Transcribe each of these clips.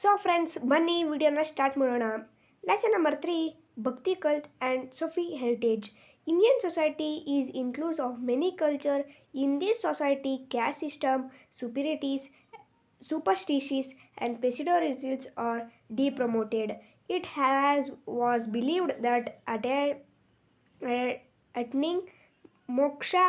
So friends ಬನ್ನಿ ವಿಡಿಯೋನ start ಮಾಡೋಣ. Lesson number 3, Bhakti cult and Sufi heritage. Indian society is inclusive of many culture. In this society, caste system, superiorities, superstitions, and pseudo-rituals are depromoted. It was believed that attaining moksha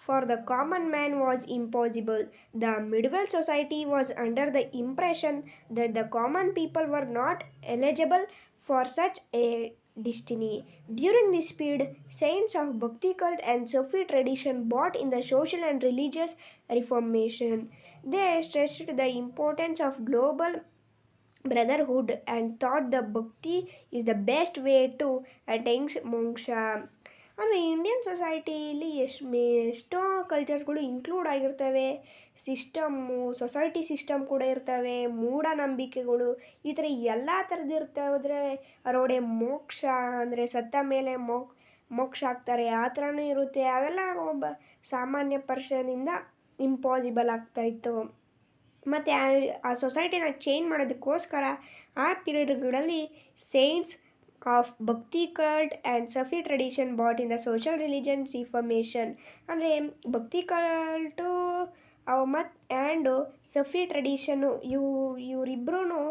for the common man was impossible. The medieval society was under the impression that the common people were not eligible for such a destiny. During this period, saints of Bhakti cult and Sufi tradition brought in the social and religious reformation. They stressed the importance of global brotherhood and thought the bhakti is the best way to attain moksha. ಅಂದರೆ Indian ಸೊಸೈಟಿಲಿ ಎಷ್ಟೋ ಕಲ್ಚರ್ಸ್ಗಳು include ಆಗಿರ್ತವೆ. Society system ಕೂಡ ಇರ್ತವೆ, ಮೂಢನಂಬಿಕೆಗಳು ಈ ಥರ ಎಲ್ಲ ಥರದ್ದು ಇರ್ತವೆ. ಅದರೊಡೆ ಮೋಕ್ಷ ಅಂದರೆ ಸತ್ತ ಮೇಲೆ ಮೋಕ್ಷ ಆಗ್ತಾರೆ, ಆ ಥರನೂ ಇರುತ್ತೆ. ಅವೆಲ್ಲ ಒಬ್ಬ ಸಾಮಾನ್ಯ ಪರ್ಸನಿಂದ ಇಂಪಾಸಿಬಲ್ ಆಗ್ತಾಯಿತ್ತು. ಮತ್ತು ಆ ಸೊಸೈಟಿನ ಚೇಂಜ್ ಮಾಡೋದಕ್ಕೋಸ್ಕರ ಆ ಪೀರಿಯಡ್ಗಳಲ್ಲಿ saints of Bhakti cult and Sufi tradition but in the social religion reformation. ಅಂದರೆ ಭಕ್ತಿ ಕಲ್ಟು ಆ್ಯಂಡ್ ಸಫಿ ಟ್ರೆಡಿಷನ್ನು ಇವರಿಬ್ಬರೂ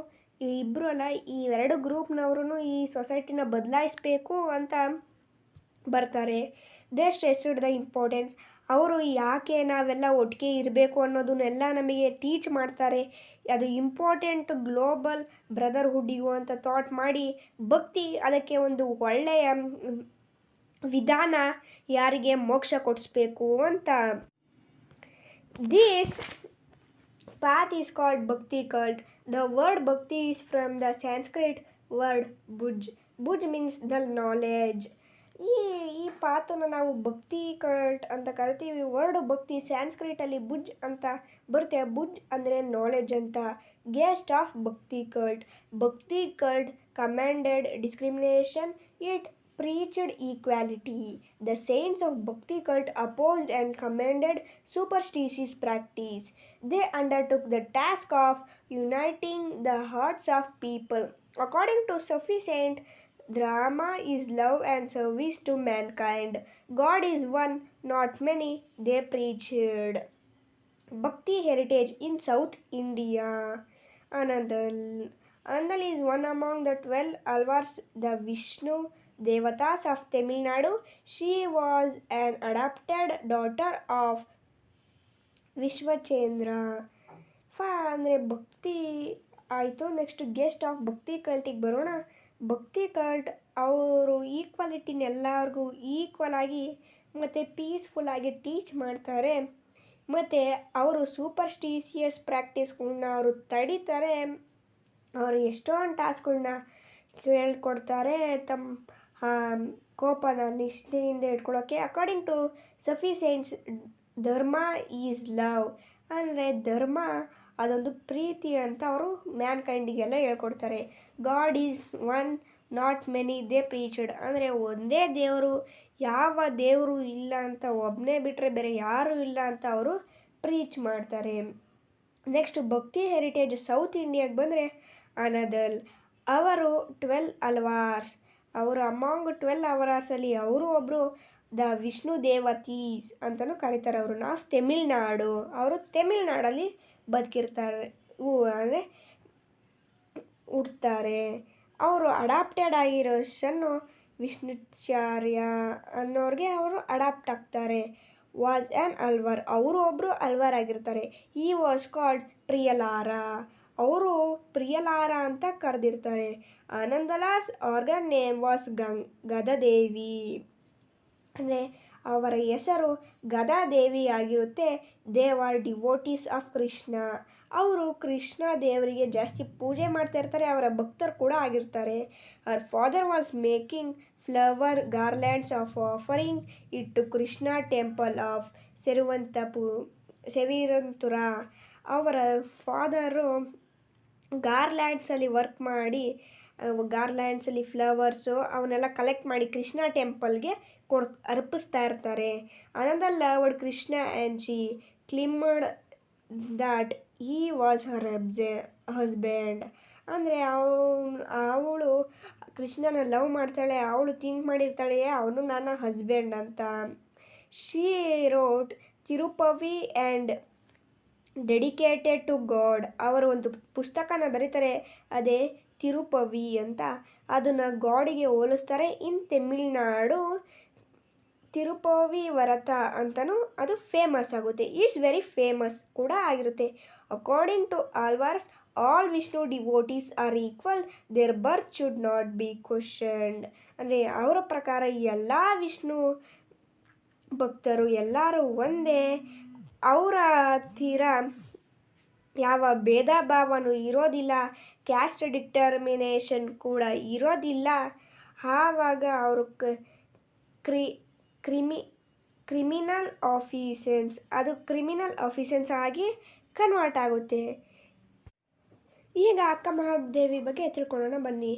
ಇಬ್ಬರು ಅಲ್ಲ, ಈ ಎರಡು ಗ್ರೂಪ್ನವರು ಈ ಸೊಸೈಟಿನ ಬದಲಾಯಿಸಬೇಕು ಅಂತ ಬರ್ತಾರೆ. They stressed the importance. ಅವರು ಯಾಕೆ ನಾವೆಲ್ಲ ಒಟ್ಟಿಗೆ ಇರಬೇಕು ಅನ್ನೋದನ್ನೆಲ್ಲ ನಮಗೆ ಟೀಚ್ ಮಾಡ್ತಾರೆ. ಅದು ಇಂಪಾರ್ಟೆಂಟ್ ಗ್ಲೋಬಲ್ ಬ್ರದರ್ಹುಡ್ಡಿಗೂ ಅಂತ ಥಾಟ್ ಮಾಡಿ ಭಕ್ತಿ ಅದಕ್ಕೆ ಒಂದು ಒಳ್ಳೆಯ ವಿಧಾನ, ಯಾರಿಗೆ ಮೋಕ್ಷ ಕೊಡಿಸ್ಬೇಕು ಅಂತ. This path is called Bhakti cult. The word Bhakti is from the Sanskrit word Bhuj. Bhuj means the knowledge. ಈ ಪಾತನ್ನು ನಾವು ಭಕ್ತಿ ಕಲ್ಟ್ ಅಂತ ಕರಿತೀವಿ. ವರ್ಡ್ ಭಕ್ತಿ ಸ್ಯಾನ್ಸ್ಕ್ರಿಟಲ್ಲಿ ಭುಜ್ ಅಂತ ಬರುತ್ತೆ. ಭುಜ್ ಅಂದರೆ ನಾಲೆಡ್ಜ್ ಅಂತ. Gist of Bhakti cult. Bhakti cult condemned discrimination, it preached equality. The saints of Bhakti cult opposed and commended superstitious practice. They undertook the task of uniting the hearts of people. According to Sufi saint, Dharma is love and service to mankind. God is one, not many, they preached. Bhakti heritage in South India. Andal is one among the 12 alvars, the Vishnu Devatas of Tamil Nadu. She was an adopted daughter of Vishwachendra. ಅಂದರೆ ಭಕ್ತಿ ಆಯಿತು. Next guest of ಭಕ್ತಿ ಕಲ್ಟಿಗೆ ಬರೋಣ. ಭಕ್ತಿ cult ಅವರು ಈಕ್ವಾಲಿಟಿನ ಎಲ್ಲರಿಗೂ equal ಆಗಿ ಮತ್ತು ಪೀಸ್ಫುಲ್ಲಾಗಿ ಟೀಚ್ ಮಾಡ್ತಾರೆ. ಮತ್ತು ಅವರು ಸೂಪರ್ಸ್ಟಿಷಿಯಸ್ ಪ್ರಾಕ್ಟೀಸ್ಗಳನ್ನ ಅವರು ತಡೀತಾರೆ. ಅವರು ಎಷ್ಟೊಂದು ಟಾಸ್ಕ್ಗಳನ್ನ ಹೇಳ್ಕೊಡ್ತಾರೆ ತಮ್ಮ ಕೋಪನ ನಿಷ್ಠೆಯಿಂದ ಇಟ್ಕೊಳ್ಳೋಕ್ಕೆ. ಅಕಾರ್ಡಿಂಗ್ ಟು ಸಫಿ ಸೇಂಟ್ಸ್, ಧರ್ಮ ಈಸ್ ಲವ್. ಅಂದರೆ ಧರ್ಮ ಅದೊಂದು ಪ್ರೀತಿ ಅಂತ ಅವರು ಮ್ಯಾನ್ಕೈಂಡಿಗೆಲ್ಲ ಹೇಳ್ಕೊಡ್ತಾರೆ. God is one, not many, they preached. ಅಂದರೆ ಒಂದೇ ದೇವರು, ಯಾವ ದೇವರು ಇಲ್ಲ ಅಂತ, ಒಬ್ಬನೇ ಬಿಟ್ಟರೆ ಬೇರೆ ಯಾರೂ ಇಲ್ಲ ಅಂತ ಅವರು ಪ್ರೀಚ್ ಮಾಡ್ತಾರೆ. ನೆಕ್ಸ್ಟ್ ಭಕ್ತಿ ಹೆರಿಟೇಜ್ ಸೌತ್ ಇಂಡಿಯಾಗೆ ಬಂದರೆ ಅನದಲ್. ಅವರು 12 ಅಲ್ವಾರ್ಸ್. ಅವರು ಅಮಾಂಗ್ 12 ಅವರ್ಸಲ್ಲಿ ಅವರು ಒಬ್ಬರು ದ ವಿಷ್ಣು ದೇವತೀಸ್ ಅಂತಲೂ ಕರೀತಾರೆ. ಅವರು ಆಫ್ ತಮಿಳ್ನಾಡು. ಅವರು ತಮಿಳ್ನಾಡಲ್ಲಿ ಬದುಕಿರ್ತಾರೆ, ಅಂದರೆ ಹುಡ್ತಾರೆ. ಅವರು ಅಡಾಪ್ಟೆಡ್ ಆಗಿರೋ ಸನ್ನು ವಿಷ್ಣುಚಾರ್ಯ ಅನ್ನೋರಿಗೆ ಅವರು ಅಡಾಪ್ಟ್ ಆಗ್ತಾರೆ. Was an Alvar. ಅವರು ಒಬ್ಬರು ಅಲ್ವರ್ ಆಗಿರ್ತಾರೆ. ಈ ವಾಸ್ ಕಾಲ್ಡ್ ಪ್ರಿಯಲಾರ. ಅವರು ಪ್ರಿಯಲಾರ ಅಂತ ಕರೆದಿರ್ತಾರೆ. ಆನಂದಲಾಸ್ ಆರ್ಗನ್ ನೇಮ್ ವಾಸ್ ಗದಾದೇವಿ. ಅಂದರೆ ಅವರ ಹೆಸರು ಗದಾದೇವಿ ಆಗಿರುತ್ತೆ. They are devotees of Krishna. ಅವರು ಕೃಷ್ಣ ದೇವರಿಗೆ ಜಾಸ್ತಿ ಪೂಜೆ ಮಾಡ್ತಾ ಇರ್ತಾರೆ, ಅವರ ಭಕ್ತರು ಕೂಡ ಆಗಿರ್ತಾರೆ. ಅವರ್ father was making flower garlands of offering it to Krishna temple of ಸೆವಿರಂತುರ. ಅವರ ಫಾದರು ಗಾರ್ಲ್ಯಾಂಡ್ಸಲ್ಲಿ ವರ್ಕ್ ಮಾಡಿ, ಗಾರ್ಲ್ಯಾಂಡ್ಸಲ್ಲಿ ಫ್ಲವರ್ಸು ಅವನ್ನೆಲ್ಲ ಕಲೆಕ್ಟ್ ಮಾಡಿ ಕೃಷ್ಣ ಟೆಂಪಲ್ಗೆ ಅರ್ಪಿಸ್ತಾ ಇರ್ತಾರೆ. Another loved Krishna and she claimed that he was her husband. ಅಂದರೆ ಅವಳು ಕೃಷ್ಣನ ಲವ್ ಮಾಡ್ತಾಳೆ, ಅವಳು ಥಿಂಕ್ ಮಾಡಿರ್ತಾಳೆ ಅವನು ನನ್ನ ಹಸ್ಬೆಂಡ್ ಅಂತ. She wrote Tiruppavai and dedicated to God. ಅವರು ಒಂದು ಪುಸ್ತಕನ ಬರೀತಾರೆ, ಅದೇ ತಿರುಪವಿ ಅಂತ. ಅದನ್ನು ಗಾಡಿಗೆ ಹೋಲಿಸ್ತಾರೆ. ಇನ್ ತಮಿಳ್ನಾಡು ತಿರುಪವಿ ವರತ ಅಂತಲೂ ಅದು ಫೇಮಸ್ ಆಗುತ್ತೆ. ಈಸ್ ವೆರಿ ಫೇಮಸ್ ಕೂಡ ಆಗಿರುತ್ತೆ. According to Alvars all Vishnu devotees are equal, their birth should not be questioned. ಅಂದರೆ ಅವರ ಪ್ರಕಾರ ಎಲ್ಲ ವಿಷ್ಣು ಭಕ್ತರು ಎಲ್ಲರೂ ಒಂದೇ, ಅವರ ಹತ್ತಿರ ಯಾವ ಭೇದ ಭಾವನೂ ಇರೋದಿಲ್ಲ, ಕ್ಯಾಸ್ಟ್ ಡಿಟರ್ಮಿನೇಷನ್ ಕೂಡ ಇರೋದಿಲ್ಲ. ಆವಾಗ ಅವರು ಕ್ರಿಮಿನಲ್ ಆಫೀಸೆನ್ಸ್, ಅದು ಕ್ರಿಮಿನಲ್ ಆಫೀಸೆನ್ಸ್ ಆಗಿ ಕನ್ವರ್ಟ್ ಆಗುತ್ತೆ. ಈಗ ಅಕ್ಕ ಮಹಾದೇವಿ ಬಗ್ಗೆ ತಿಳ್ಕೊಳ್ಳೋಣ ಬನ್ನಿ.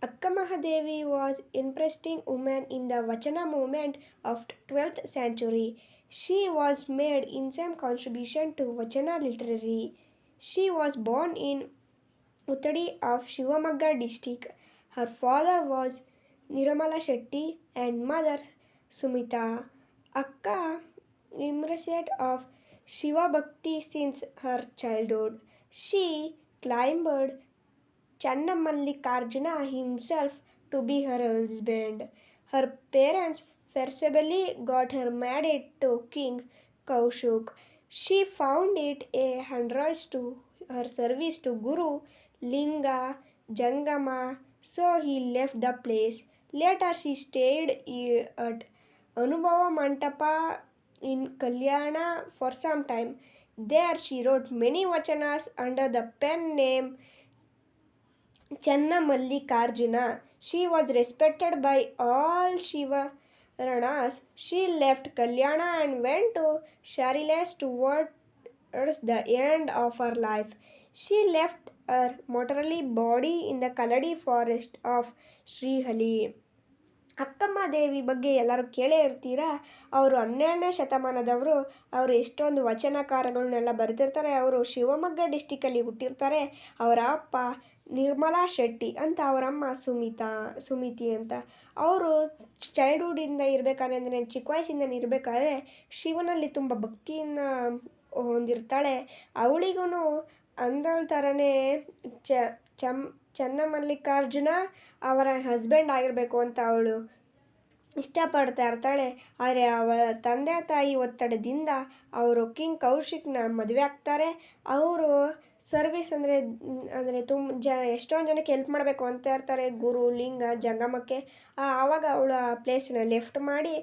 Akka Mahadevi was interesting women in the Vachana movement of 12th century. She was made in some contribution to Vachana literary. She was born in Uttadi of Shivamogga district. Her father was Nirmala Shetty and mother Sumita. Akka immersed of Shiva Bhakti since her childhood. She climbed Channamallikarjuna himself to be her husband. Her parents forcibly got her married to King Kaushik. She found it a hindrance to her service to Guru Linga Jangama, so he left the place. Later she stayed at Anubhava Mantapa in Kalyana for some time. There she wrote many vachanas under the pen name Channamallikarjuna. She was respected by all Shivaranas. She left Kalyana and went to Sharilas towards the end of her life. She left her mortal body in the Kaladi forest of Srihali. ಅಕ್ಕಮ್ಮ ದೇವಿ ಬಗ್ಗೆ ಎಲ್ಲರೂ ಕೇಳೇ ಇರ್ತೀರಾ. ಅವರು 12ನೇ ಶತಮಾನದವರು. ಅವರು ಎಷ್ಟೊಂದು ವಚನಕಾರಗಳನ್ನೆಲ್ಲ ಬರೆದಿರ್ತಾರೆ. ಅವರು ಶಿವಮೊಗ್ಗ ಡಿಸ್ಟಿಕಲ್ಲಿ ಹುಟ್ಟಿರ್ತಾರೆ. ಅವರ ಅಪ್ಪ ನಿರ್ಮಲಾ ಶೆಟ್ಟಿ ಅಂತ, ಅವರಮ್ಮ ಸುಮಿತಿ ಅಂತ. ಅವರು ಚೈಲ್ಡ್ಹುಡ್ಡಿಂದ ಇರಬೇಕಾದ್ರೆ, ಅಂದರೆ ಚಿಕ್ಕ ವಯಸ್ಸಿಂದ ಇರಬೇಕಾದ್ರೆ ಶಿವನಲ್ಲಿ ತುಂಬ ಭಕ್ತಿಯನ್ನು ಹೊಂದಿರ್ತಾಳೆ. ಅವಳಿಗೂ ಅಂದಳ ಥರನೇ ಚನ್ನಮಲ್ಲಿಕಾರ್ಜುನ ಅವರ ಹಸ್ಬೆಂಡ್ ಆಗಿರಬೇಕು ಅಂತ ಅವಳು ಇಷ್ಟಪಡ್ತಾ ಇರ್ತಾಳೆ. ಆದರೆ ಅವಳ ತಂದೆ ತಾಯಿ ಒತ್ತಡದಿಂದ ಅವರು ಕಿಂಗ್ ಕೌಶಿಕ್ನ ಮದುವೆ ಆಗ್ತಾರೆ. ಅವರು ಸರ್ವಿಸ್ ಅಂದರೆ ಎಷ್ಟೊಂದು ಜನಕ್ಕೆ ಹೆಲ್ಪ್ ಮಾಡಬೇಕು ಅಂತ ಇರ್ತಾರೆ, ಗುರು ಲಿಂಗ ಜಂಗಮಕ್ಕೆ. ಆವಾಗ ಅವಳು ಆ ಪ್ಲೇಸ್ನ ಲೆಫ್ಟ್ ಮಾಡಿ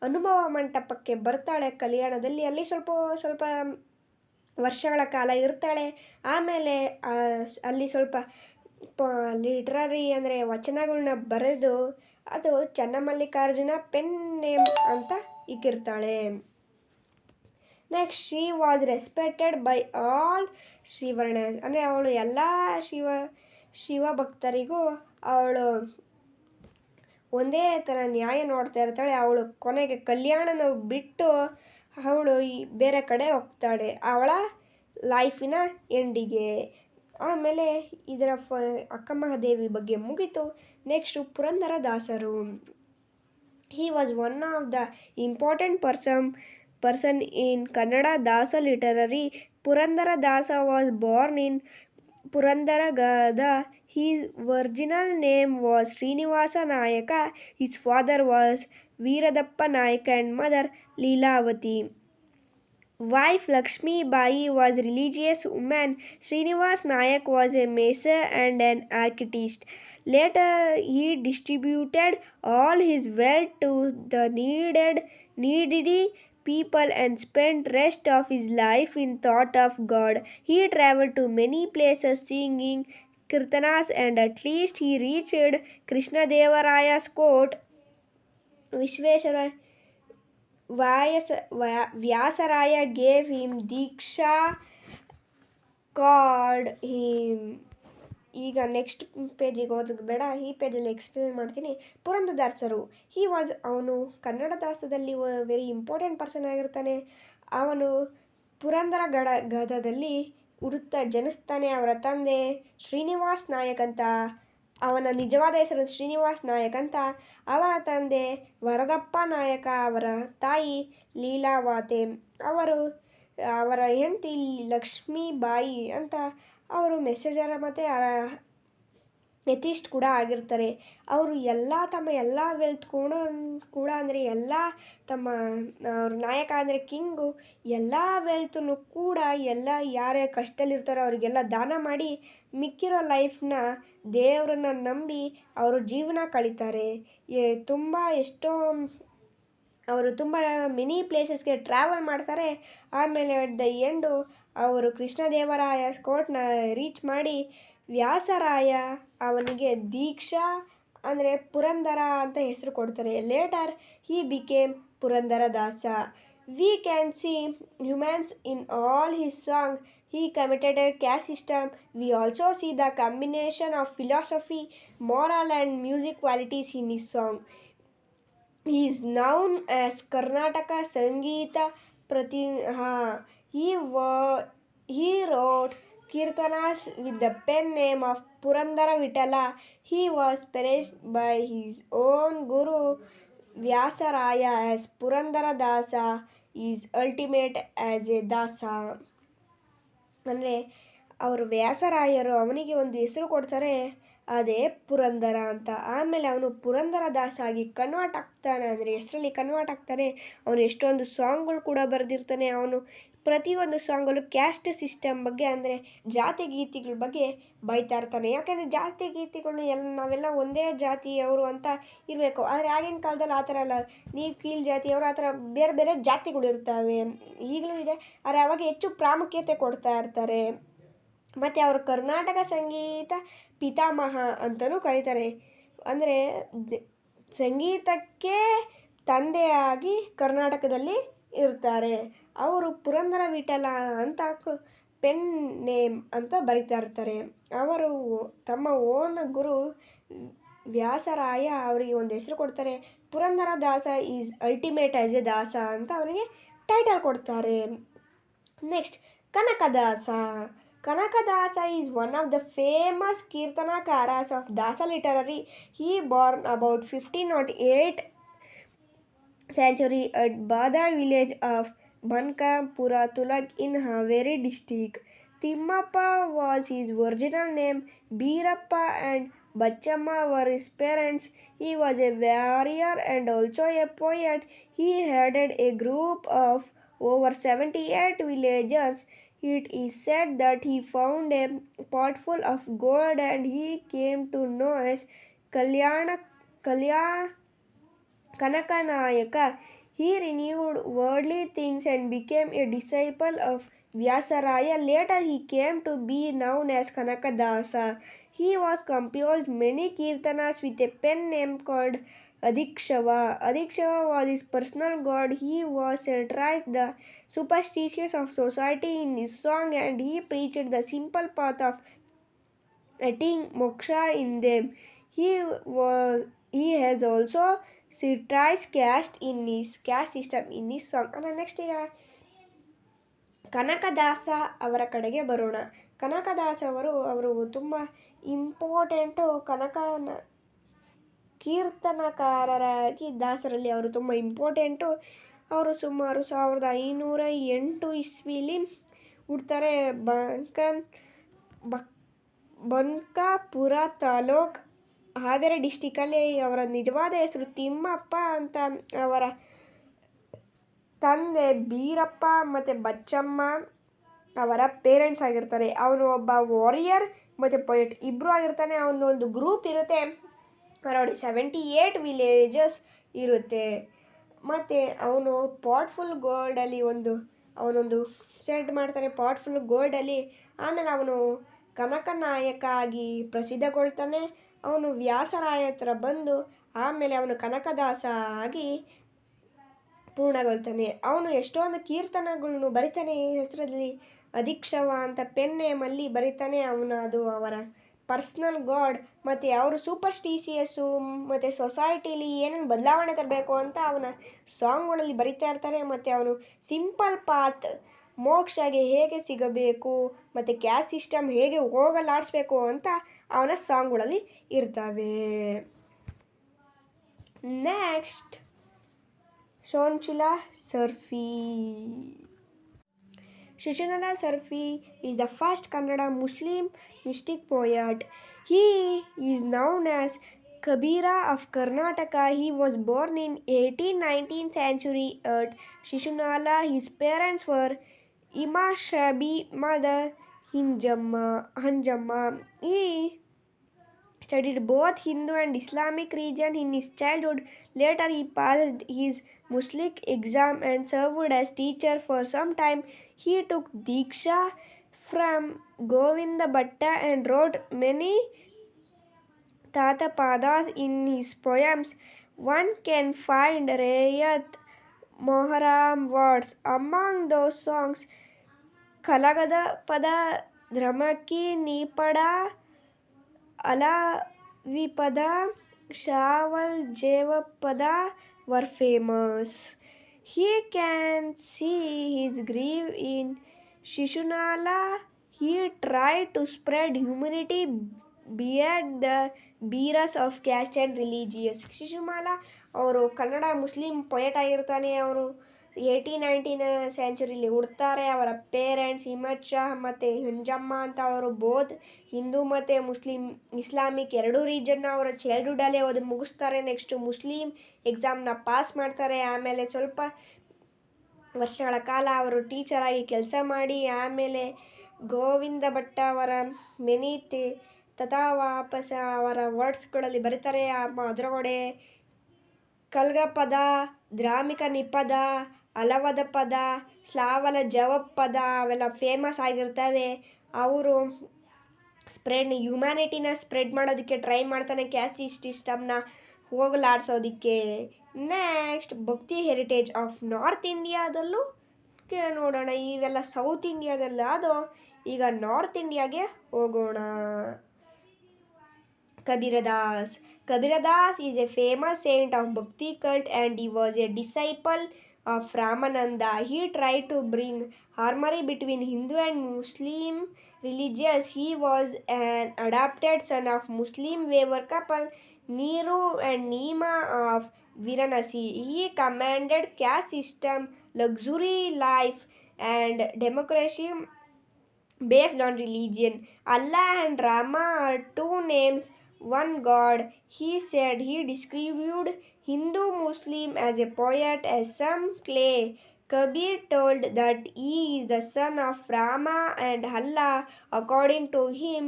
ಅನುಭವ ಮಂಟಪಕ್ಕೆ ಬರ್ತಾಳೆ ಕಲ್ಯಾಣದಲ್ಲಿ. ಅಲ್ಲಿ ಸ್ವಲ್ಪ ವರ್ಷಗಳ ಕಾಲ ಇರ್ತಾಳೆ. ಆಮೇಲೆ ಅಲ್ಲಿ ಸ್ವಲ್ಪ ಲಿಟ್ರರಿ ಅಂದರೆ ವಚನಗಳನ್ನ ಬರೆದು ಅದು ಚನ್ನಮಲ್ಲಿಕಾರ್ಜುನ ಪೆನ್ ನೇಮ್ ಅಂತ ಇಕ್ಕಿರ್ತಾಳೆ. Next she was respected by all ಶಿವರ್ಣಸ್. ಅಂದರೆ ಅವಳು ಎಲ್ಲ ಶಿವ ಭಕ್ತರಿಗೂ ಅವಳು ಒಂದೇ ಥರ ನ್ಯಾಯ ನೋಡ್ತಾ ಇರ್ತಾಳೆ. ಅವಳು ಕೊನೆಗೆ ಕಲ್ಯಾಣನ ಬಿಟ್ಟು ಅವಳು ಬೇರೆ ಕಡೆ ಹೋಗ್ತಾಳೆ ಅವಳ ಲೈಫಿನ ಎಂಡಿಗೆ. ಆಮೇಲೆ ಇದರ ಅಕ್ಕಮಹಾದೇವಿ ಬಗ್ಗೆ ಮುಗೀತು. ನೆಕ್ಸ್ಟು ಪುರಂದರದಾಸರು. He was one of the important person in Kannada Dasa literary. Purandaradasa was born in Purandaragada. His original name was Srinivasa Nayaka. His father was Veeradappa Nayaka and mother Leelavati. Wife Lakshmi Bai was a religious woman. Srinivas Nayak was a mason and an architect. Later he distributed all his wealth to the needy people and spent rest of his life in thought of God. He traveled to many places singing kirtanas, and at last he reached Krishnadevaraya's court. Vyasaraya gave him Diksha, called him. ಈಗ next ಪೇಜಿಗೆ ಓದೋದು ಬೇಡ, ಈ ಪೇಜಲ್ಲಿ explain ಮಾಡ್ತೀನಿ. ಪುರಂದರದಾಸರು. ಅವನು Kannada ದಾಸದಲ್ಲಿ very important person ಆಗಿರ್ತಾನೆ. ಅವನು ಪುರಂದರ ಗದದಲ್ಲಿ ಹುಡುಕ್ತಾ ಜನಿಸ್ತಾನೆ. ಅವರ ತಂದೆ ಶ್ರೀನಿವಾಸ್ ನಾಯಕ್ ಅಂತ, ಅವನ ನಿಜವಾದ ಹೆಸರು ಶ್ರೀನಿವಾಸ್ ನಾಯಕ್ ಅಂತ. ಅವರ ತಂದೆ ವರದಪ್ಪ ನಾಯಕ, ಅವರ ತಾಯಿ ಲೀಲಾವತಿ, ಅವರ ಹೆಂಡತಿ ಲಕ್ಷ್ಮೀಬಾಯಿ ಅಂತ. ಅವರು ಮೆಸೇಜರ್ ಮತ್ತು ಎಥಿಸ್ಟ್ ಕೂಡ ಆಗಿರ್ತಾರೆ. ಅವರು ತಮ್ಮ ಎಲ್ಲ ವೆಲ್ತ್ ಕೂಡ ಅಂದರೆ ಎಲ್ಲ ಅವ್ರ ನಾಯಕ ಅಂದರೆ ಕಿಂಗು ಎಲ್ಲ ವೆಲ್ತನ್ನು ಕೂಡ ಯಾರೇ ಕಷ್ಟದಲ್ಲಿರ್ತಾರೋ ಅವರಿಗೆಲ್ಲ ದಾನ ಮಾಡಿ ಮಿಕ್ಕಿರೋ ಲೈಫ್ನ ದೇವರನ್ನ ನಂಬಿ ಅವರು ಜೀವನ ಕಳೀತಾರೆ. ಅವರು ತುಂಬ ಮಿನಿ ಪ್ಲೇಸಸ್ಗೆ ಟ್ರಾವೆಲ್ ಮಾಡ್ತಾರೆ. ಆಮೇಲೆ ಅಟ್ ದ ಎಂಡು ಅವರು ಕೃಷ್ಣದೇವರಾಯ ಕೋರ್ಟ್ನ ರೀಚ್ ಮಾಡಿ ವ್ಯಾಸರಾಯ ಅವನಿಗೆ ದೀಕ್ಷಾ ಅಂದರೆ ಪುರಂದರ ಅಂತ ಹೆಸರು ಕೊಡ್ತಾರೆ. Litre he became Purandaradasa. We can see humans in all his song. He committed a caste system. We also see the combination of philosophy, moral and music qualities in his song. He is known as Karnataka Sangeeta Pratibha. He wrote Kirtanas with the pen name of Purandara Vitala. He was praised by his own guru Vyasaraya as Purandara Dasa, is ultimate as a Dasa. ಅಂದರೆ ಅವರು ವ್ಯಾಸರಾಯರು ಅವನಿಗೆ ಒಂದು ಹೆಸರು ಕೊಡ್ತಾರೆ, ಅದೇ ಪುರಂದರ ಅಂತ. ಆಮೇಲೆ ಅವನು ಪುರಂದರ ದಾಸ ಆಗಿ ಕನ್ವರ್ಟ್ ಆಗ್ತಾನೆ, ಅಂದರೆ ಹೆಸರಲ್ಲಿ ಕನ್ವರ್ಟ್ ಆಗ್ತಾನೆ. ಅವನು ಎಷ್ಟೊಂದು ಸಾಂಗ್ಗಳು ಕೂಡ ಬರೆದಿರ್ತಾನೆ. ಅವನು ಪ್ರತಿಯೊಂದು ಸಾಂಗಲ್ಲೂ ಕ್ಯಾಸ್ಟ್ ಸಿಸ್ಟಮ್ ಬಗ್ಗೆ ಅಂದರೆ ಜಾತಿ ಗೀತೆಗಳ ಬಗ್ಗೆ ಬೈತಾ ಇರ್ತಾನೆ. ಯಾಕೆಂದರೆ ಜಾತಿ ಗೀತೆಗಳು ನಾವೆಲ್ಲ ಒಂದೇ ಜಾತಿಯವರು ಅಂತ ಇರಬೇಕು. ಆದರೆ ಆಗಿನ ಕಾಲದಲ್ಲಿ ಆ ಥರ ಅಲ್ಲ, ನೀವು ಕೀಳು ಜಾತಿಯವರು ಆ ಥರ ಬೇರೆ ಬೇರೆ ಜಾತಿಗಳು ಇರ್ತವೆ, ಈಗಲೂ ಇದೆ. ಆದರೆ ಅವಾಗ ಹೆಚ್ಚು ಪ್ರಾಮುಖ್ಯತೆ ಕೊಡ್ತಾ ಇರ್ತಾರೆ. ಮತ್ತು ಅವರು ಕರ್ನಾಟಕ ಸಂಗೀತ ಪಿತಾಮಹ ಅಂತಲೂ ಕರೀತಾರೆ. ಅಂದರೆ ಸಂಗೀತಕ್ಕೆ ತಂದೆಯಾಗಿ ಕರ್ನಾಟಕದಲ್ಲಿ ಇರ್ತಾರೆ. ಅವರು ಪುರಂದರ ವಿಠಲ ಅಂತ ಪೆನ್ ನೇಮ್ ಅಂತ ಬರಿತಾ ಇರ್ತಾರೆ. ಅವರು ತಮ್ಮ ಓನ್ ಗುರು ವ್ಯಾಸರಾಯ ಅವರಿಗೆ ಒಂದು ಹೆಸರು ಕೊಡ್ತಾರೆ. ಪುರಂದರ ದಾಸ ಈಸ್ ಅಲ್ಟಿಮೇಟ್ ಆಸ್ ಎ ದಾಸ ಅಂತ ಅವನಿಗೆ ಟೈಟಲ್ ಕೊಡ್ತಾರೆ. Next Kanakadasa. Kanakadasa is one of the famous Kirtanakaras of Dasa literary. He born about 1508 century at Bada village of Bankampura Tulak in Haveri district. Timmappa was his original name. Beerappa and Bachamma were his parents. He was a warrior and also a poet. He headed a group of over 78 villagers. It is said that he found a pot full of gold and he came to know as Kanakanayaka. He renewed worldly things and became a disciple of Vyasaraya. Later he came to be known as Kanakadasa. He was composed many kirtanas with a pen name called Adikshava. Adikshava was his personal god. He was satirized the superstitions of society in his song and he preached the simple path of attaining moksha in them. He has also satirized caste system in his song. And next ಈಗ ಕನಕದಾಸ ಅವರ ಕಡೆಗೆ ಬರೋಣ. ಕನಕದಾಸ ಅವರು ತುಂಬ important. ಕೀರ್ತನಕಾರರಾಗಿ ದಾಸರಲ್ಲಿ ಅವರು ತುಂಬ important. ಅವರು ಸುಮಾರು 1508 ಇಸ್ವಿಲಿ ಹುಡ್ತಾರೆ. ಬನ್ಕಾಪುರ ತಾಲೂಕ್ ಹಾವೇರಿ ಡಿಸ್ಟಿಕಲ್ಲಿ. ಅವರ ನಿಜವಾದ ಹೆಸರು ತಿಮ್ಮಪ್ಪ ಅಂತ. ಅವರ ತಂದೆ ಬೀರಪ್ಪ ಮತ್ತು ಬಚ್ಚಮ್ಮ ಅವರ ಪೇರೆಂಟ್ಸ್ ಆಗಿರ್ತಾರೆ. ಅವನು ಒಬ್ಬ ವಾರಿಯರ್ ಮತ್ತು ಪೊಯೆಟ್ ಇಬ್ಬರು ಆಗಿರ್ತಾನೆ. ಅವನೊಂದು ಗ್ರೂಪ್ ಇರುತ್ತೆ, ಅರೌಂಡ್ 78 ವಿಲೇಜಸ್ ಇರುತ್ತೆ. ಮತ್ತು ಅವನು ಪಾಟ್ಫುಲ್ ಗೋಲ್ಡಲ್ಲಿ ಅವನೊಂದು ಸೆಟ್ ಮಾಡ್ತಾನೆ, ಪಾಟ್ಫುಲ್ ಗೋಲ್ಡಲ್ಲಿ. ಆಮೇಲೆ ಅವನು ಕನಕನಾಯಕ ಆಗಿ ಪ್ರಸಿದ್ಧಗೊಳ್ತಾನೆ. ಅವನು ವ್ಯಾಸರಾಯ ಹತ್ರ ಬಂದು ಆಮೇಲೆ ಅವನು ಕನಕದಾಸ ಆಗಿ ಪೂರ್ಣಗೊಳ್ತಾನೆ. ಅವನು ಎಷ್ಟೊಂದು ಕೀರ್ತನಗಳನ್ನು ಬರಿತಾನೆ. ಹೆಸರಲ್ಲಿ ಅಧಿಕ್ಷವ ಅಂತ ಪೆನ್ ನೇಮಲ್ಲಿ ಬರಿತಾನೆ. ಅದು ಅವರ ಪರ್ಸ್ನಲ್ ಗಾಡ್. ಮತ್ತು ಅವರು ಸೂಪರ್ಸ್ಟಿಷಿಯಸ್ಸು ಮತ್ತು ಸೊಸೈಟಿಲಿ ಏನೇನು ಬದಲಾವಣೆ ತರಬೇಕು ಅಂತ ಅವನ ಸಾಂಗ್ಗಳಲ್ಲಿ ಬರಿತಾ ಇರ್ತಾರೆ. ಮತ್ತು ಅವನು ಸಿಂಪಲ್ ಪಾತ್ ಮೋಕ್ಷಗೆ ಹೇಗೆ ಸಿಗಬೇಕು ಮತ್ತು ಕ್ಯಾಸ್ಟ್ ಸಿಸ್ಟಮ್ ಹೇಗೆ ಹೋಗಲಾಡಿಸ್ಬೇಕು ಅಂತ ಅವನ ಸಾಂಗ್ಗಳಲ್ಲಿ ಇರ್ತವೆ. Next Shonchula Surfi. Shishunala Surfi is the first Kannada Muslim mystic poet. He is known as Kabira of Karnataka. He was born in 18th-19th century at Shishunala. His parents were Ima Shabi, mother Hanjamma. He studied both Hindu and Islamic religion in his childhood. Later he passed his Muslim exam and served as teacher for some time. He took Diksha from Govinda Bhatta and wrote many Tatapadas in his poems. One can find Rayat Moharam words among those songs. Kalagada Pada, Dramaki Nipada, Alavipada, Shaval Jevapada were famous. He can see his grave in Shishunala. He tried to spread humanity beyond the barriers of caste and religious. ಶಿಶುಮಾಲ ಅವರು Kannada Muslim poet ಆಗಿರ್ತಾನೆ. ಅವರು 18-19 ಸೆಂಚುರಿಲಿ ಹುಡ್ತಾರೆ. ಅವರ parents Himmat Shah ಮತ್ತು ಹಂಜಮ್ಮ ಅಂತ ಅವರು both Hindu ಮತ್ತು Islamic ಎರಡೂ ರೀಜನ್ನ ಅವರ ಚೈಲ್ಡ್ಹುಡ್ಡಲ್ಲೇ ಓದಿ ಮುಗಿಸ್ತಾರೆ. ನೆಕ್ಸ್ಟು ಮುಸ್ಲಿಂ ಎಕ್ಸಾಮ್ನ ಪಾಸ್ ಮಾಡ್ತಾರೆ. ಆಮೇಲೆ ಸ್ವಲ್ಪ ವರ್ಷಗಳ ಕಾಲ ಅವರು ಟೀಚರಾಗಿ ಕೆಲಸ ಮಾಡಿ ಆಮೇಲೆ ಗೋವಿಂದ ಭಟ್ಟ ಅವರ ಮೆನಿ ತಥಾವಾಪಸ ಅವರ ವರ್ಡ್ಸ್ಗಳಲ್ಲಿ ಬರೀತಾರೆ. ಅದರೊಳಗಡೆ ಕಲ್ಗ ಪದ, ದ್ರಾಮಿಕ ನಿಪದ, ಅಲವದ ಪದ, ಸ್ಲಾವಲ ಜವಪದ ಅವೆಲ್ಲ ಫೇಮಸ್ ಆಗಿರ್ತವೆ. ಅವರು ಹ್ಯುಮ್ಯಾನಿಟಿನ ಸ್ಪ್ರೆಡ್ ಮಾಡೋದಕ್ಕೆ ಟ್ರೈ ಮಾಡ್ತಾನೆ, ಕ್ಯಾಸ್ಟ್ ಸಿಸ್ಟಮ್ನ ಹೋಗಲಾಡಿಸೋದಕ್ಕೆ. ನೆಕ್ಸ್ಟ್ ಭಕ್ತಿ ಹೆರಿಟೇಜ್ ಆಫ್ ನಾರ್ತ್ ಇಂಡಿಯಾದಲ್ಲೂ ನೋಡೋಣ. ಇವೆಲ್ಲ ಸೌತ್ ಇಂಡಿಯಾದಲ್ಲ, ಅದು ಈಗ ನಾರ್ತ್ ಇಂಡಿಯಾಗೆ ಹೋಗೋಣ. Kabira Das. Kabira Das is a famous saint of Bhakti cult and he was a disciple of Ramananda. He tried to bring harmony between Hindu and Muslim religions. He was an adopted son of Muslim weaver couple Neeru and Neema of Varanasi. He commanded caste system, luxury life and democracy based on religion. Allah and Rama are two names, one God. He said he described Hindu Muslim as a poet, as some clay. Kabir told that he is the son of Rama and Allah. According to him,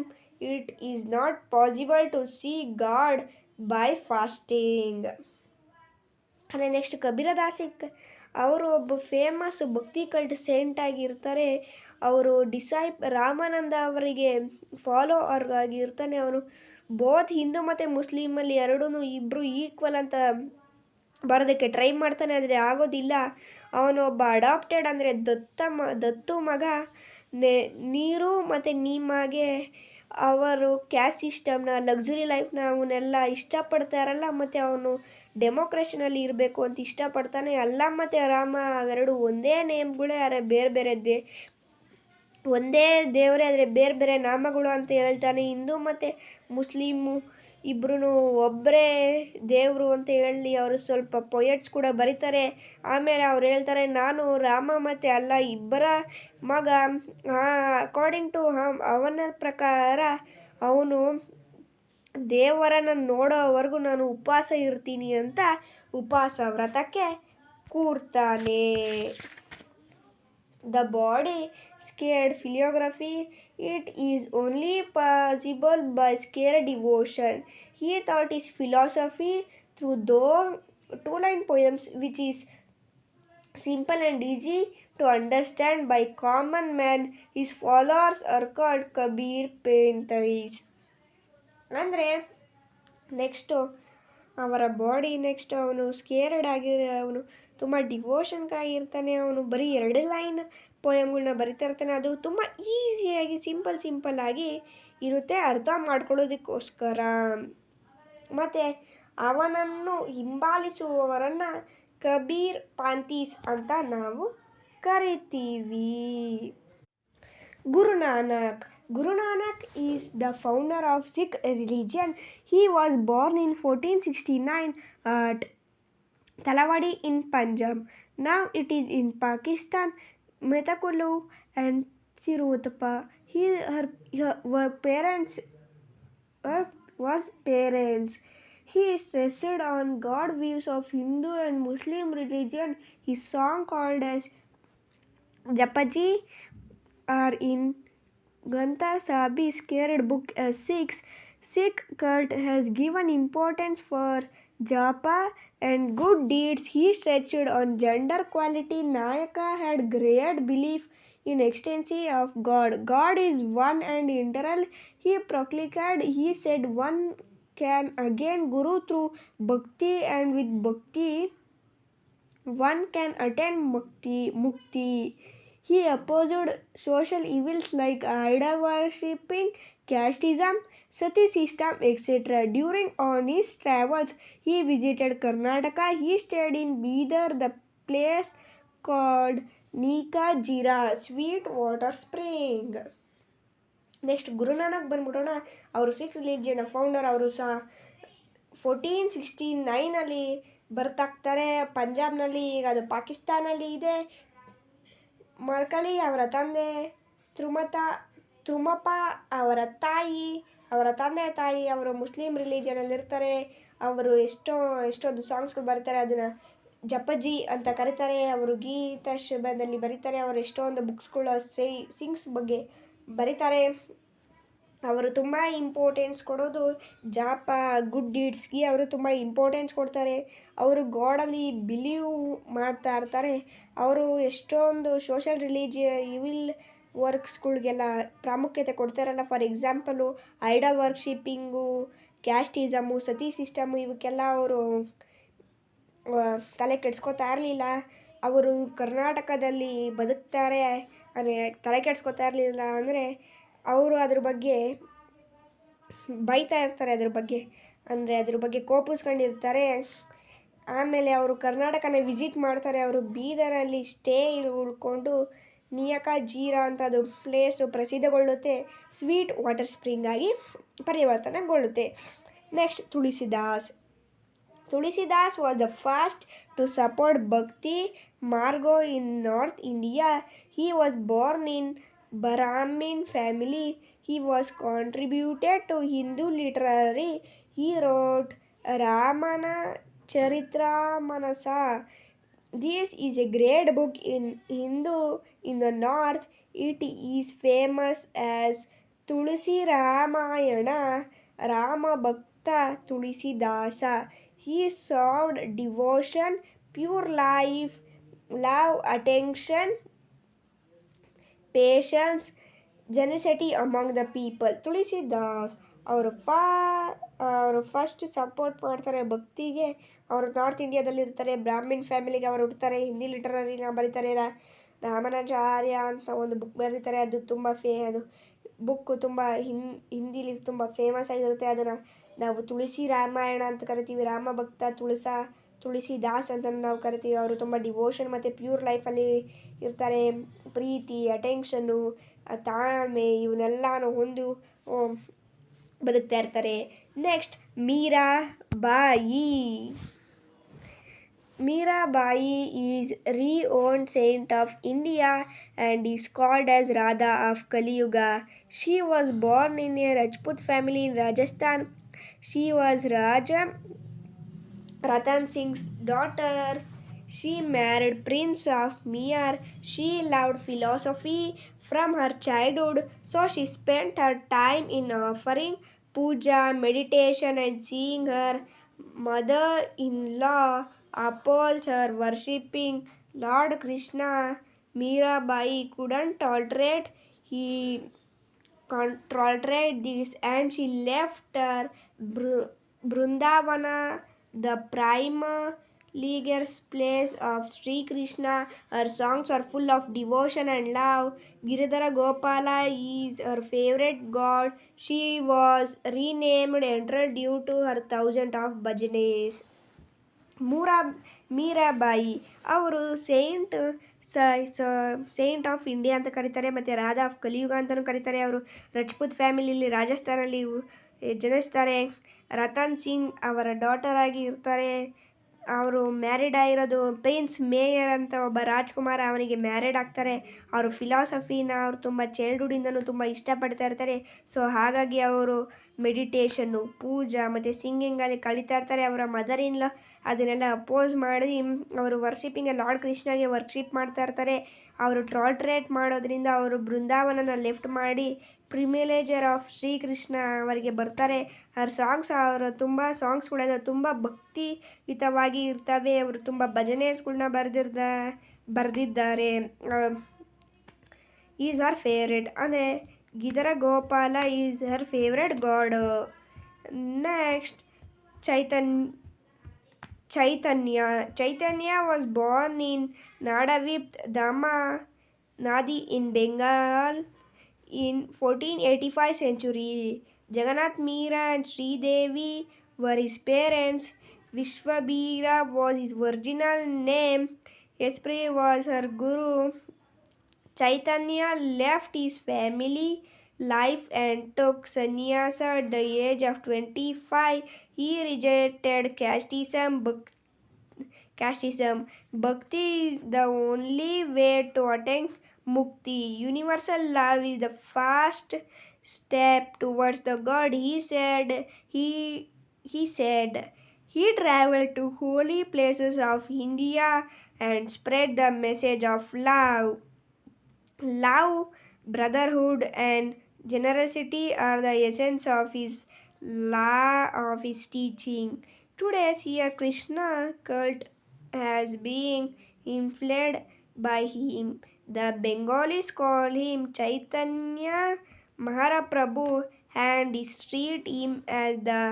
it is not possible to see God by fasting. Next ಕಬೀರದಾಸಿಕ್ ಅವರು ಒಬ್ಬ famous ಭಕ್ತಿ cult Saint ಆಗಿರ್ತಾರೆ. ಅವರು ರಾಮಾನಂದ ಅವರಿಗೆ follower ಆಗಿರ್ತಾನೆ. ಅವನು both Hindu ಮತ್ತು ಮುಸ್ಲಿಮಲ್ಲಿ ಇಬ್ಬರು ಈಕ್ವಲ್ ಅಂತ ಬರೋದಕ್ಕೆ ಟ್ರೈ ಮಾಡ್ತಾನೆ, ಆದರೆ ಆಗೋದಿಲ್ಲ. ಅವನೊಬ್ಬ ಅಡಾಪ್ಟೆಡ್ ಅಂದರೆ ದತ್ತು ಮಗ. ನೀರು ಮತ್ತು ನೀಮಾಗೆ ಅವರು ಕ್ಯಾಸ್ಟ್ ಸಿಸ್ಟಮ್ನ, ಲಕ್ಸುರಿ ಲೈಫ್ನ ಅವನ್ನೆಲ್ಲ ಇಷ್ಟಪಡ್ತಾರಲ್ಲ, ಮತ್ತು ಅವನು ಡೆಮೋಕ್ರೇಷನಲ್ಲಿ ಇರಬೇಕು ಅಂತ ಇಷ್ಟಪಡ್ತಾನೆ. ಅಲ್ಲ ಮತ್ತು ರಾಮ ಅವೆರಡು ಒಂದೇ ನೇಮ್ಗಳೇ, ಆದರೆ ಬೇರೆ ಬೇರೆ ಒಂದೇ ದೇವರೇ ಆದರೆ ಬೇರೆ ಬೇರೆ ನಾಮಗಳು ಅಂತ ಹೇಳ್ತಾನೆ. ಹಿಂದೂ ಮತ್ತು ಮುಸ್ಲಿಮು ಇಬ್ಬರೂ ಒಬ್ಬರೇ ದೇವರು ಅಂತ ಹೇಳಿ ಅವರು ಸ್ವಲ್ಪ ಪೊಯೆಟ್ಸ್ ಕೂಡ ಬರೀತಾರೆ. ಆಮೇಲೆ ಅವ್ರು ಹೇಳ್ತಾರೆ, ನಾನು ರಾಮ ಮತ್ತು ಅಲ್ಲ ಇಬ್ಬರ ಮಗ. ಅಕಾರ್ಡಿಂಗ್ ಟು ಅವನ ಪ್ರಕಾರ ಅವನು ದೇವರನ್ನು ನೋಡೋವರೆಗೂ ನಾನು ಉಪವಾಸ ಇರ್ತೀನಿ ಅಂತ ಉಪವಾಸ ವ್ರತಕ್ಕೆ ಕೂರ್ತಾನೆ. The body scared philosophy. It is only possible by scared devotion. He taught his philosophy through those two-line poems, which is simple and easy to understand by common man. His followers are called Kabir Paintais. ಅಂದರೆ next ಅವರ body, next ಅವನು scared ಅವನು ತುಂಬ ಡಿವೋಷನ್ಗಾಗಿರ್ತಾನೆ. ಅವನು ಬರೀ 2 line ಪೊಯಮ್ಗಳನ್ನ ಬರಿತಾ ಇರ್ತಾನೆ. ಅದು ತುಂಬ ಈಸಿಯಾಗಿ ಸಿಂಪಲ್ ಆಗಿ ಇರುತ್ತೆ ಅರ್ಥ ಮಾಡ್ಕೊಳ್ಳೋದಕ್ಕೋಸ್ಕರ. ಮತ್ತು ಅವನನ್ನು ಹಿಂಬಾಲಿಸುವವರನ್ನು ಕಬೀರ್ ಪಾಂತೀಸ್ ಅಂತ ನಾವು ಕರಿತೀವಿ. Guru Nanak. Guru Nanak is the founder of Sikh religion. He was born in 1469 at Talawadi in Punjab. Now it is in Pakistan, Metakulu and Tirutapa. Her parents was parents. He stressed on God views of Hindu and Muslim religion. His song called as Japaji are in Granth Sahib's sacred book as Sikh cult has given importance for japa and good deeds. He stretched on gender equality. Nayaka had great belief in existence of God. God is one and eternal. He proclaimed. He said one can again Guru through bhakti, and with bhakti one can attain mukti. He opposed social evils like idol worshipping, casteism, sati system, etc. During on his travels, he visited Karnataka. He stayed in Bidar, the place called Nika Jira, sweet water spring. Next Guru Nanak ಬಂದ್ಬಿಟ್ಟೋಣ. ಅವರು Sikh religion founder. ಅವರು ಸಹ 1469 ಬರ್ತಾಗ್ತಾರೆ ಪಂಜಾಬ್ನಲ್ಲಿ. ಈಗ ಅದು ಪಾಕಿಸ್ತಾನಲ್ಲಿ ಇದೆ. ಮರ್ಕಳಿ ಅವರ ತಂದೆ, ತ್ರುಮಪ ಅವರ ತಾಯಿ, ಅವರ ತಂದೆ ತಾಯಿ ಅವರು ಮುಸ್ಲಿಂ ರಿಲಿಜಿಯನಲ್ಲಿರ್ತಾರೆ. ಅವರು ಎಷ್ಟೊಂದು ಸಾಂಗ್ಸ್ಗಳು ಬರೀತಾರೆ, ಅದನ್ನು ಜಪಜಿ ಅಂತ ಕರೀತಾರೆ. ಅವರು ಗೀತಾಶ್ರಮದಲ್ಲಿ ಬರೀತಾರೆ. ಅವರು ಎಷ್ಟೊಂದು ಬುಕ್ಸ್ಗಳು ಸಿಂಗ್ಸ್ ಬಗ್ಗೆ ಬರೀತಾರೆ. ಅವರು ತುಂಬ ಇಂಪಾರ್ಟೆನ್ಸ್ ಕೊಡೋದು ಜಾಪ, ಗುಡ್ ಡೀಡ್ಸ್ಗೆ ಅವರು ತುಂಬ ಇಂಪಾರ್ಟೆನ್ಸ್ ಕೊಡ್ತಾರೆ. ಅವರು ಗಾಡಲ್ಲಿ ಬಿಲೀವ್ ಮಾಡ್ತಾ ಇರ್ತಾರೆ. ಅವರು ಎಷ್ಟೊಂದು ಸೋಷಲ್ ಇವಿಲ್ ವರ್ಕ್ಸ್ಗಳಿಗೆಲ್ಲ ಪ್ರಾಮುಖ್ಯತೆ ಕೊಡ್ತಾರಲ್ಲ. ಫಾರ್ ಎಕ್ಸಾಂಪಲು ಐಡಲ್ ವರ್ಶಿಪ್ಪಿಂಗು, ಕ್ಯಾಸ್ಟಿಸಮು, ಸತಿ ಸಿಸ್ಟಮು, ಇವಕ್ಕೆಲ್ಲ ಅವರು ತಲೆ ಕೆಡಿಸ್ಕೋತಾ ಇರಲಿಲ್ಲ. ಅವರು ಕರ್ನಾಟಕದಲ್ಲಿ ಬದುಕ್ತಾರೆ ಅಂದರೆ ತಲೆ ಕೆಡಿಸ್ಕೋತಾ ಇರಲಿಲ್ಲ ಅಂದರೆ ಅವರು ಅದ್ರ ಬಗ್ಗೆ ಬೈತಾ ಇರ್ತಾರೆ. ಅದ್ರ ಬಗ್ಗೆ ಕೋಪಿಸ್ಕೊಂಡಿರ್ತಾರೆ. ಆಮೇಲೆ ಅವರು ಕರ್ನಾಟಕನ ವಿಸಿಟ್ ಮಾಡ್ತಾರೆ. ಅವರು ಬೀದರಲ್ಲಿ ಉಳ್ಕೊಂಡು ನಿಯಕ ಜೀರಾ ಅಂತ ಅದು ಪ್ಲೇಸು ಪ್ರಸಿದ್ಧಗೊಳ್ಳುತ್ತೆ. ಸ್ವೀಟ್ ವಾಟರ್ ಸ್ಪ್ರಿಂಗ್ ಆಗಿ ಪರಿವರ್ತನೆಗೊಳ್ಳುತ್ತೆ. Next Tulsidas. Tulsidas was the first to support Bhakti Margo in North India. He was born in Brahmin family. He was contributed to Hindu literary. He wrote Ramana Charitramanasa. This is a great book in Hindu in the north. It is famous as Tulsi Ramayana. Rama Bhakta Tulsidasa. He served devotion, pure life, love, attention, patience, generosity among the people. Tulsidas ಅವರು first support ಮಾಡ್ತಾರೆ ಭಕ್ತಿಗೆ. ಅವರು north ಇಂಡಿಯಾದಲ್ಲಿ ಇರ್ತಾರೆ. Brahmin ಫ್ಯಾಮಿಲಿಗೆ ಅವರು ಹುಡ್ತಾರೆ. ಹಿಂದಿ ಲಿಟರರಿನ ಬರೀತಾರೆ. ರಾಮಾನುಜಾಚಾರ್ಯ ಅಂತ ಒಂದು ಬುಕ್ ಬರೀತಾರೆ. ಅದು ತುಂಬ ಅದು ಬುಕ್ಕು ತುಂಬ ಹಿಂದಿಲಿ ತುಂಬ ಫೇಮಸ್ ಆಗಿರುತ್ತೆ. ಅದನ್ನು ನಾವು ತುಳಸಿ ರಾಮಾಯಣ ಅಂತ ಕರಿತೀವಿ. ರಾಮ ಭಕ್ತ ತುಳಸಿದಾಸ್ ಅಂತ ನಾವು ಕರಿತೀವಿ. ಅವರು ತುಂಬ ಡಿವೋಷನ್ ಮತ್ತು ಪ್ಯೂರ್ ಲೈಫಲ್ಲಿ ಇರ್ತಾರೆ. ಪ್ರೀತಿ, ಅಟೆನ್ಷನ್ನು, ತಾಳ್ಮೆ ಇವನ್ನೆಲ್ಲನೂ ಹೊಂದು ಬದುಕ್ತಾ ಇರ್ತಾರೆ. Next Mirabai. Mirabai is renowned saint of India and is called as Radha of Kali Yuga. She was born in a Rajput family in Rajasthan. She was Raja Ratan Singh's daughter. She married Prince of Meerut. She loved philosophy from her childhood, so she spent her time in offering puja, meditation, and seeing her mother-in-law opposed her worshipping Lord Krishna. Mirabai couldn't tolerate this and she left her Brundavana, the primeligers place of Sri Krishna. Her songs are full of devotion and love. Giridhara Gopala is her favorite god. She was renamed Emperor due to her thousands of bhajanes. Mirabai ಅವರು Saint of India ಅಂತ ಕರೀತಾರೆ, ಮತ್ತು Radha of ಕಲಿಯುಗ ಅಂತಲೂ ಕರೀತಾರೆ. ಅವರು ರಜಪೂತ್ ಫ್ಯಾಮಿಲಿಯಲ್ಲಿ ರಾಜಸ್ಥಾನಲ್ಲಿ ಜನಿಸ್ತಾರೆ. ರತನ್ ಸಿಂಗ್ ಅವರ ಡಾಟರ್ ಆಗಿ ಇರ್ತಾರೆ. ಅವರು ಮ್ಯಾರಿಡ್ ಆಗಿರೋದು ಪ್ರಿನ್ಸ್ ಮೇಯರ್ ಅಂತ ಒಬ್ಬ ರಾಜ್ಕುಮಾರ, ಅವನಿಗೆ ಮ್ಯಾರಿಡ್ ಆಗ್ತಾರೆ. ಅವರು ಫಿಲಾಸಫಿನ ಅವರು ತುಂಬ ಚೈಲ್ಡ್ಹುಡ್ಡಿಂದನೂ ತುಂಬ ಇಷ್ಟಪಡ್ತಾ ಇರ್ತಾರೆ. ಸೊ ಹಾಗಾಗಿ ಅವರು ಮೆಡಿಟೇಷನ್ನು, ಪೂಜಾ ಮತ್ತು ಸಿಂಗಿಂಗಲ್ಲಿ ಕಳೀತಾ ಇರ್ತಾರೆ. ಅವರ ಮದರ್ ಇನ್ ಲಾ ಅದನ್ನೆಲ್ಲ ಅಪೋಸ್ ಮಾಡಿ ಅವರು ವರ್ಷಿಪಿಂಗ್ ಲಾರ್ಡ್ ಕೃಷ್ಣಗೆ ವರ್ಶಿಪ್ ಮಾಡ್ತಾ ಇರ್ತಾರೆ. ಅವರು ಟಾಲ್ಟ್ರೇಟ್ ಮಾಡೋದ್ರಿಂದ ಅವರು ಬೃಂದಾವನನ ಲೆಫ್ಟ್ ಮಾಡಿ ಪ್ರಿಮಿಲೇಜರ್ ಆಫ್ ಶ್ರೀಕೃಷ್ಣ ಅವರಿಗೆ ಬರ್ತಾರೆ. ಅವರ ತುಂಬ ಸಾಂಗ್ಸ್ಗಳೆಲ್ಲ ತುಂಬ ಭಕ್ತಿಯುತವಾಗಿ ಇರ್ತವೆ. ಅವರು ತುಂಬ ಭಜನೆಸ್ಗಳ್ನ ಬರೆದಿದ್ದಾರೆ. ಈಸ್ ಹರ್ ಫೇವ್ರೆಟ್ ಅಂದರೆ Giridhara Gopala is her favourite god. Next Chaitanya was born in Nadavip, Dama Nadi in Bengal in 1485 century. Jagannath Meera and Sri Devi were his parents. Vishwabira was his original name. Esprit was her guru. Chaitanya left his family life and took sannyasa at the age of 25. He rejected casteism. Bhakti is the only way to attain mukti. Universal love is the first step towards the God, he said. He traveled to holy places of India and spread the message of love, brotherhood, and generosity are the essence of his teaching. Today's year Krishna cult has been inflated by him. The Bengalis call him Chaitanya Mahaprabhu and treat him as the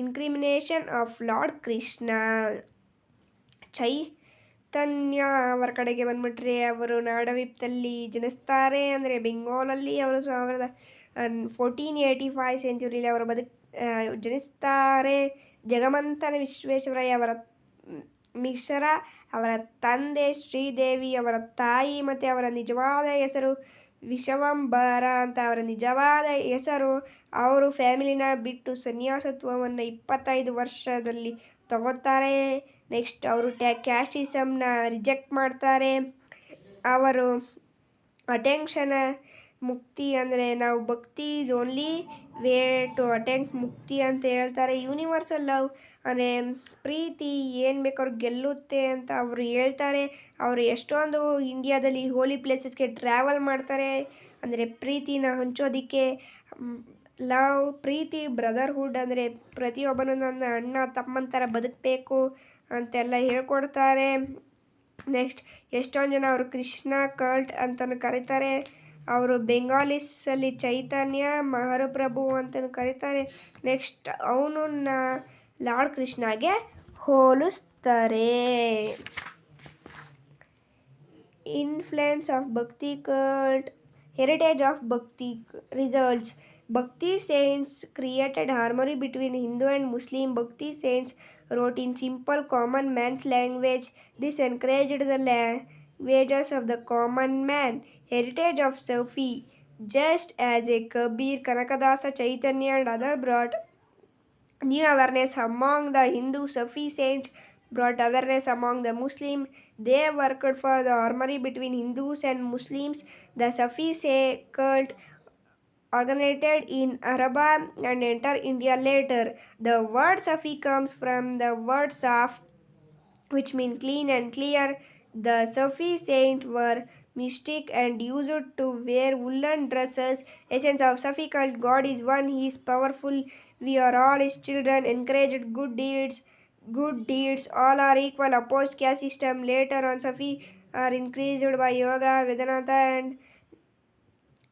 incarnation of Lord Krishna. ಚೈತನ್ಯ ಅವರ ಕಡೆಗೆ ಬಂದ್ಬಿಟ್ರೆ ಅವರು ನಾಡವಿಪ್ತಲ್ಲಿ ಜನಿಸ್ತಾರೆ. ಅಂದರೆ ಬೆಂಗಾಲಲ್ಲಿ ಅವರು 1485 ಸೆಂಚುರಿಲಿ ಅವರು ಜನಿಸ್ತಾರೆ. ಜಗಮಂತನ ವಿಶ್ವೇಶ್ವರಯ್ಯ ಅವರ ಮಿಶ್ರ ಅವರ ತಂದೆ, ಶ್ರೀದೇವಿ ಅವರ ತಾಯಿ, ಮತ್ತು ಅವರ ನಿಜವಾದ ಹೆಸರು ವಿಶ್ವಂಬರ ಅಂತ ಅವರ ನಿಜವಾದ ಹೆಸರು. ಅವರು ಫ್ಯಾಮಿಲಿನ ಬಿಟ್ಟು ಸನ್ಯಾಸತ್ವವನ್ನು 25 ವರ್ಷದಲ್ಲಿ ತಗೋತಾರೆ. ನೆಕ್ಸ್ಟ್ ಅವರು ಕ್ಯಾಸ್ಟಿಸಮ್ನ ರಿಜೆಕ್ಟ್ ಮಾಡ್ತಾರೆ. ಅವರು ಅಟೆನ್ಷನ್ ಮುಕ್ತಿ ಅಂದರೆ ನಾವು bhakti is only way to attain mukti ಅಂತ ಹೇಳ್ತಾರೆ. ಯೂನಿವರ್ಸಲ್ ಲವ್ ಅಂದರೆ ಪ್ರೀತಿ ಏನು ಬೇಕಾದ್ರೂ ಗೆಲ್ಲುತ್ತೆ ಅಂತ ಅವರು ಹೇಳ್ತಾರೆ. ಅವರು ಎಷ್ಟೊಂದು ಇಂಡಿಯಾದಲ್ಲಿ ಹೋಲಿ ಪ್ಲೇಸಸ್ಗೆ ಟ್ರಾವೆಲ್ ಮಾಡ್ತಾರೆ ಅಂದರೆ ಪ್ರೀತಿನ ಹಂಚೋದಕ್ಕೆ. ಪ್ರೀತಿ ಬ್ರದರ್ಹುಡ್ ಅಂದರೆ ಪ್ರತಿಯೊಬ್ಬನೂ ನನ್ನ ಅಣ್ಣ ತಮ್ಮನ ಥರ ಬದುಕಬೇಕು ಅಂತೆಲ್ಲ ಹೇಳ್ಕೊಡ್ತಾರೆ. ನೆಕ್ಸ್ಟ್ ಎಷ್ಟೊಂದು ಜನ ಅವರು ಕೃಷ್ಣ ಕಲ್ಟ್ ಅಂತಲೂ ಕರೀತಾರೆ. ಅವರು ಬೆಂಗಾಲಿಸಲ್ಲಿ ಚೈತನ್ಯ ಮಹಾಪ್ರಭು ಅಂತಲೂ ಕರೀತಾರೆ. ನೆಕ್ಸ್ಟ್ ಅವನನ್ನ lord ಕೃಷ್ಣಗೆ ಹೋಲಿಸ್ತಾರೆ. Influence of Bhakti cult, heritage of ಭಕ್ತಿ results. Bhakti saints created harmony between Hindu and Muslim. Bhakti saints wrote in simple common man's language. This encouraged the languages of the common man. Heritage of Sufi. Just as a Kabir, Kanakadasa, Chaitanya and others brought new awareness among the Hindu, Sufi saints brought awareness among the Muslims. They worked for the harmony between Hindus and Muslims. The Sufi cult originated in Arabia and entered India later. The word Sufi comes from the word Saf, which means clean and clear. The Sufi saints were mystic and used to wear woolen dresses. Essence of Sufi cult: God is one, He is powerful, we are all His children. Encouraged good deeds, all are equal. Opposed caste system. Later on Sufi are increased by yoga, Vedanta and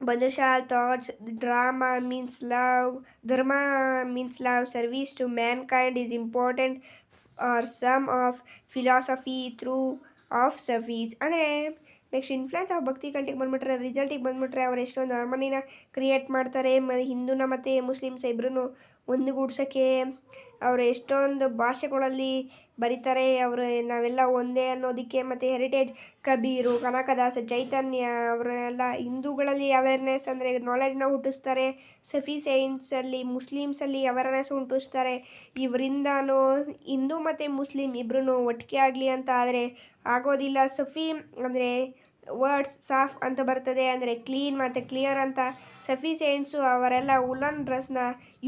Bandhashal thoughts. Dharma means love. Service to mankind is important, or some of philosophy through of Sufis. ಅಂದರೆ next influence of ಭಕ್ತಿ ಕಲ್ಟಿಗೆ ಬಂದ್ಬಿಟ್ರೆ ರಿಸಲ್ಟಿಗೆ ಬಂದ್ಬಿಟ್ರೆ ಅವ್ರು ಎಷ್ಟೊಂದು ಹಾರ್ಮನಿನ create ಮಾಡ್ತಾರೆ. ಹಿಂದೂನ ಮತ್ತು Muslims ಇಬ್ಬರೂ ಒಂದುಗೂಡ್ಸೋಕ್ಕೆ ಅವರು ಎಷ್ಟೊಂದು ಭಾಷೆಗಳಲ್ಲಿ ಬರೀತಾರೆ. ಅವರು ನಾವೆಲ್ಲ ಒಂದೇ ಅನ್ನೋದಕ್ಕೆ. ಮತ್ತು ಹೆರಿಟೇಜ್ ಕಬೀರು, ಕನಕದಾಸ, ಚೈತನ್ಯ ಅವರೆಲ್ಲ ಹಿಂದೂಗಳಲ್ಲಿ ಅವೇರ್ನೆಸ್ ಅಂದರೆ ನಾಲೆಡ್ಜ್ನ ಹುಟ್ಟಿಸ್ತಾರೆ. ಸಫಿ ಸೈನ್ಸಲ್ಲಿ ಮುಸ್ಲಿಮ್ಸಲ್ಲಿ ಅವೇರ್ನೆಸ್ ಹುಟ್ಟಿಸ್ತಾರೆ. ಇವರಿಂದನೂ ಹಿಂದೂ ಮತ್ತು ಮುಸ್ಲಿಂ ಇಬ್ಬರೂ ಒಟ್ಟಿಗೆ ಆಗಲಿ ಅಂತ ಆದರೆ ಆಗೋದಿಲ್ಲ. ಸಫಿ ಅಂದರೆ ವರ್ಡ್ಸ್ ಸಾಫ್ ಅಂತ ಬರ್ತದೆ, ಅಂದರೆ ಕ್ಲೀನ್ ಮತ್ತು ಕ್ಲಿಯರ್ ಅಂತ. ಸಫಿಸೆಂಟ್ಸು ಅವರೆಲ್ಲ ವುಲನ್ ಡ್ರೆಸ್ನ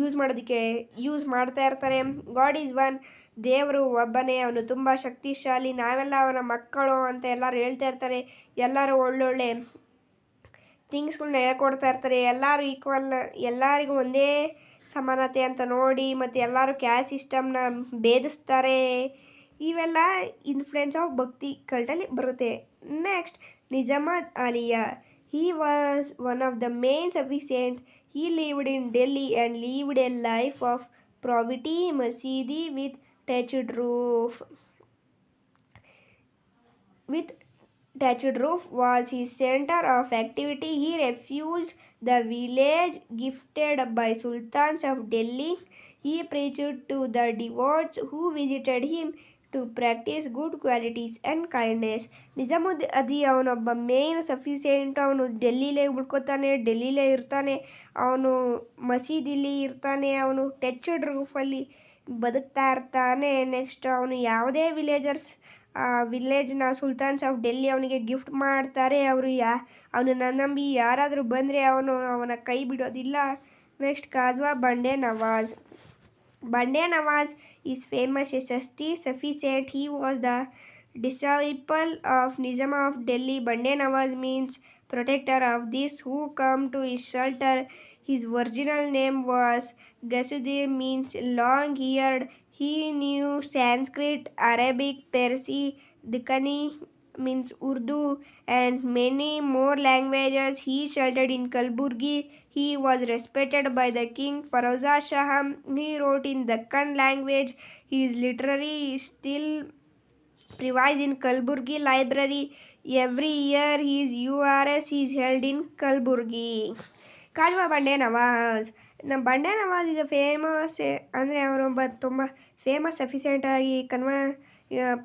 ಯೂಸ್ ಮಾಡ್ತಾ ಇರ್ತಾರೆ. ಗಾಡ್ ಈಸ್ ಒನ್, ದೇವರು ಒಬ್ಬನೇ, ಅವನು ತುಂಬ ಶಕ್ತಿಶಾಲಿ, ನಾವೆಲ್ಲ ಅವನ ಮಕ್ಕಳು ಅಂತ ಎಲ್ಲರೂ ಹೇಳ್ತಾ ಇರ್ತಾರೆ. ಎಲ್ಲರೂ ಒಳ್ಳೊಳ್ಳೆ ಥಿಂಗ್ಸ್ಗಳನ್ನ ಹೇಳ್ಕೊಡ್ತಾ ಇರ್ತಾರೆ. ಎಲ್ಲರೂ ಈಕ್ವಲ್, ಎಲ್ಲರಿಗೂ ಒಂದೇ ಸಮಾನತೆ ಅಂತ ನೋಡಿ. ಮತ್ತು ಎಲ್ಲರೂ ಕ್ಯಾಸ್ಟ್ ಸಿಸ್ಟಮ್ನ ಭೇದಿಸ್ತಾರೆ. ಇವೆಲ್ಲ ಇನ್ಫ್ಲುಯೆನ್ಸ್ ಆಫ್ ಭಕ್ತಿ ಕಲ್ಟಲ್ಲಿ ಬರುತ್ತೆ. Next, Nizamuddin Auliya. He was one of the main Sufi saints. He lived in Delhi and lived a life of poverty. Masjidi with thatched roof was his center of activity. He refused the village gifted by sultans of Delhi. He preached to the devotees who visited him to practice good qualities and kindness. ನಿಜಾಮುದ್ ಅದಿ ಅವನೊಬ್ಬ main sufficient. ಅವನು ಡೆಲ್ಲಿಲೇ ಉಳ್ಕೋತಾನೆ, ಡೆಲ್ಲಿಲೇ ಇರ್ತಾನೆ, ಅವನು ಮಸೀದಿಲಿ ಇರ್ತಾನೆ, ಅವನು ಟೆಚ್ಡ್ ರೂಫಲ್ಲಿ ಬದುಕ್ತಾ ಇರ್ತಾನೆ. Next, ಅವನು ಯಾವುದೇ ವಿಲೇಜ್ನ ಸುಲ್ತಾನ್ಸ್ ಆಫ್ ಡೆಲ್ಲಿ ಅವನಿಗೆ ಗಿಫ್ಟ್ ಮಾಡ್ತಾರೆ. ಅವನನ್ನು ನಂಬಿ ಯಾರಾದರೂ ಬಂದರೆ ಅವನ ಕೈ ಬಿಡೋದಿಲ್ಲ. ನೆಕ್ಸ್ಟ್, ಕಾಜ್ವಾ ಬಂಡೆ Nawaz. Bande Nawaz is famous as a Sufi saint. He was the disciple of Nizam of Delhi. Bande Nawaz means protector of those who come to his shelter. His original name was Gasudir, means long-eared. He knew Sanskrit, Arabic, Parsi, Deccani, means Urdu, and many more languages. He sheltered in Kalburgi. He was respected by the king Firoz Shah. He wrote in Deccan language. His literary is still preserved in Kalburgi library. Every year his URS is held in Kalburgi. ಕಾಜ್ವಾ ಬಂಡೆ ನವಾಜ್. ಬಂಡೆ ನವಾಜ್ ಇದು famous, ಅಂದರೆ ಅವರೊಬ್ಬ ತುಂಬ famous ಸಫಿಸೆಂಟಾಗಿ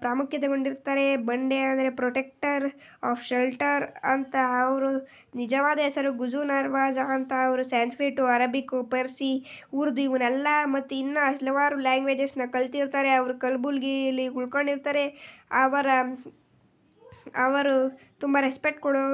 ಪ್ರಾಮುಖ್ಯತೆಗೊಂಡಿರ್ತಾರೆ. ಬಂಡೆ ಅಂದರೆ protector of shelter ಅಂತ. ಅವರು ನಿಜವಾದ ಹೆಸರು ಗುಜು ನವಾಜ್ ಅಂತ. ಅವರು ಸ್ಯಾನ್ಸ್ಕ್ರಿಟು, ಅರಬಿಕ್ಕು, ಪರ್ಸಿ, ಉರ್ದು ಇವನ್ನೆಲ್ಲ ಮತ್ತು ಇನ್ನೂ ಹಲವಾರು ಲ್ಯಾಂಗ್ವೇಜಸ್ನ ಕಲ್ತಿರ್ತಾರೆ. ಅವರು ಕಲ್ಬುರ್ಗಿಲಿ ಉಳ್ಕೊಂಡಿರ್ತಾರೆ. ಅವರು ತುಂಬ ರೆಸ್ಪೆಕ್ಟ್ ಕೊಡೋ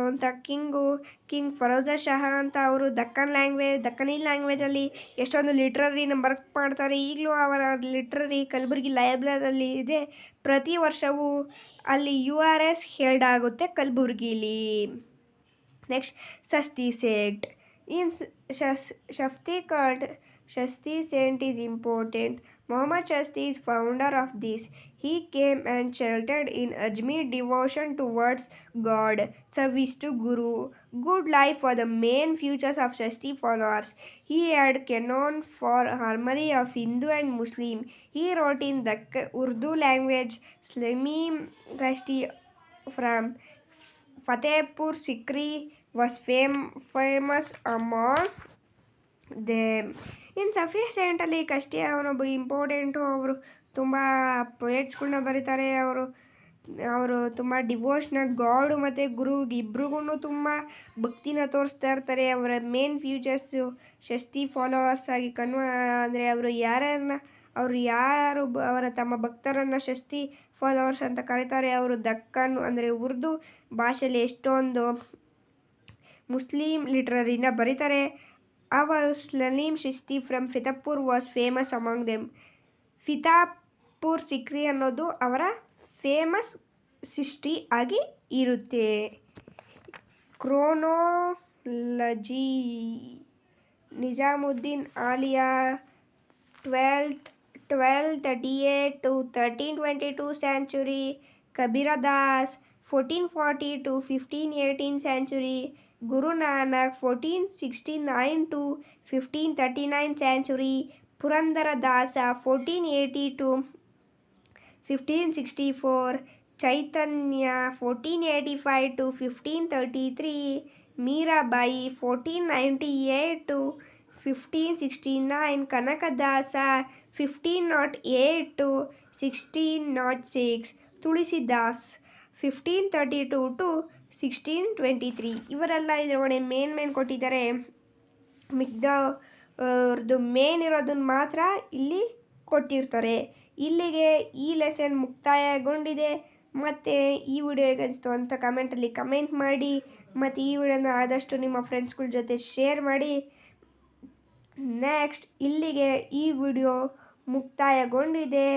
ಅಂತ ಕಿಂಗ್ ಫರೋಜ ಶಹ ಅಂತ. ಅವರು ದಕ್ಕನಿ ಲ್ಯಾಂಗ್ವೇಜಲ್ಲಿ ಎಷ್ಟೊಂದು ಲಿಟ್ರರಿನ ವರ್ಕ್ ಮಾಡ್ತಾರೆ. ಈಗಲೂ ಅವರ ಲಿಟ್ರರಿ ಕಲಬುರ್ಗಿ ಲೈಬ್ರರಿಯಲ್ಲಿ ಇದೆ. ಪ್ರತಿ ವರ್ಷವೂ ಅಲ್ಲಿ URS ಹೆಲ್ಡ್ ಆಗುತ್ತೆ ಕಲಬುರ್ಗಿಲಿ. Next, Chishti saint. In Chishti cult, Shasti saint is important. Muhammad Shasti is founder of this. He came and sheltered in Ajmer, devotion towards God, service to Guru, good life for the main futures of Shasti followers. He had canon for harmony of Hindu and Muslim. He wrote in the Urdu language. Slimim Shasti from Fatehpur Sikri was famous among them. ಇನ್ನು ಸಫಿ ಸೆಂಟಲ್ಲಿ ಕಷ್ಟೇ ಅವನೊಬ್ಬ important. ಅವರು ತುಂಬ ಪೊಯೆಟ್ಸ್ಗಳನ್ನ ಬರೀತಾರೆ. ಅವರು ತುಂಬ devotional, ಗಾಡು ಮತ್ತು ಗುರು ಇಬ್ರಿಗೂ ತುಂಬ ಭಕ್ತಿನ ತೋರಿಸ್ತಾ ಇರ್ತಾರೆ. ಅವರ ಮೇನ್ ಫ್ಯೂಚರ್ಸು ಶಸ್ತಿ ಫಾಲೋವರ್ಸ್ ಆಗಿ ಅಂದರೆ ಅವರ ತಮ್ಮ ಭಕ್ತರನ್ನು ಶಸ್ತಿ ಫಾಲೋವರ್ಸ್ ಅಂತ ಕರೀತಾರೆ. ಅವರು ದಕ್ಕನ್ ಅಂದರೆ ಉರ್ದು ಭಾಷೆಯಲ್ಲಿ ಎಷ್ಟೊಂದು ಮುಸ್ಲಿಂ ಲಿಟ್ರರಿನ ಬರೀತಾರೆ. ಅವರು Salim Chishti from Fatehpur was famous among them. Fatehpur Sikri ಅನ್ನೋದು ಅವರ ಫೇಮಸ್ ಸಿಸ್ಟಿ ಆಗಿ ಇರುತ್ತೆ. ಕ್ರೋನೋಲಜಿ. Nizamuddin Alia 1238 to 1322 century. ಕಬೀರದಾಸ್ 1440 to 1518 century. Guru Nanak 1469 to 1539 century. Purandara Dasa 1480 to 1564. Chaitanya 1485 to 1533. Mirabai 1498 to 1569, Kanakadasa 1508 to 1606, Tulsidas 1532 to 1623. ಇವರೆಲ್ಲ ಇದರೊಳಗಡೆ ಮೇನ್ ಕೊಟ್ಟಿದ್ದಾರೆ. ಮಿಗ್ದ ಅವ್ರದ್ದು ಮೇನ್ ಇರೋದನ್ನ ಮಾತ್ರ ಇಲ್ಲಿ ಕೊಟ್ಟಿರ್ತಾರೆ. ಇಲ್ಲಿಗೆ ಈ ಲೆಸನ್ ಮುಕ್ತಾಯಗೊಂಡಿದೆ. ಮತ್ತು ಈ ವಿಡಿಯೋ ಹೇಗನ್ನಿಸ್ತು ಅಂತ ಕಮೆಂಟಲ್ಲಿ ಕಮೆಂಟ್ ಮಾಡಿ, ಮತ್ತು ಈ ವಿಡಿಯೋನ ಆದಷ್ಟು ನಿಮ್ಮ ಫ್ರೆಂಡ್ಸ್ಗಳ ಜೊತೆ ಶೇರ್ ಮಾಡಿ. ನೆಕ್ಸ್ಟ್ ಇಲ್ಲಿಗೆ ಈ ವಿಡಿಯೋ ಮುಕ್ತಾಯಗೊಂಡಿದೆ.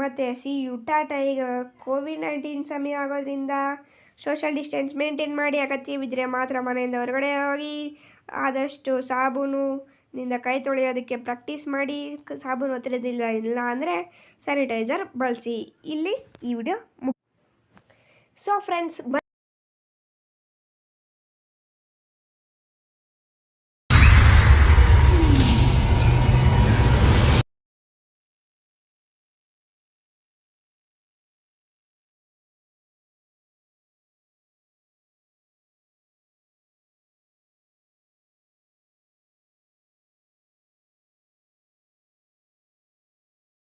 ಮತ್ತು ಸಿ ಯು ಟಾಟಾ. ಈಗ ಕೋವಿಡ್-19 ಸಮಯ ಆಗೋದ್ರಿಂದ ಸೋಷಲ್ ಡಿಸ್ಟೆನ್ಸ್ ಮೇಂಟೈನ್ ಮಾಡಿ, ಅಗತ್ಯವಿದ್ದರೆ ಮಾತ್ರ ಮನೆಯಿಂದ ಹೊರಗಡೆ ಹೋಗಿ. ಆದಷ್ಟು ಸಾಬೂನಿಂದ ಕೈ ತೊಳೆಯೋದಕ್ಕೆ ಪ್ರಾಕ್ಟೀಸ್ ಮಾಡಿ. ಸಾಬೂನು ಇಲ್ಲ ಅಂದರೆ ಸ್ಯಾನಿಟೈಸರ್ ಬಳಸಿ. ಇಲ್ಲಿ ಈ ವಿಡಿಯೋ ಸೊ ಫ್ರೆಂಡ್ಸ್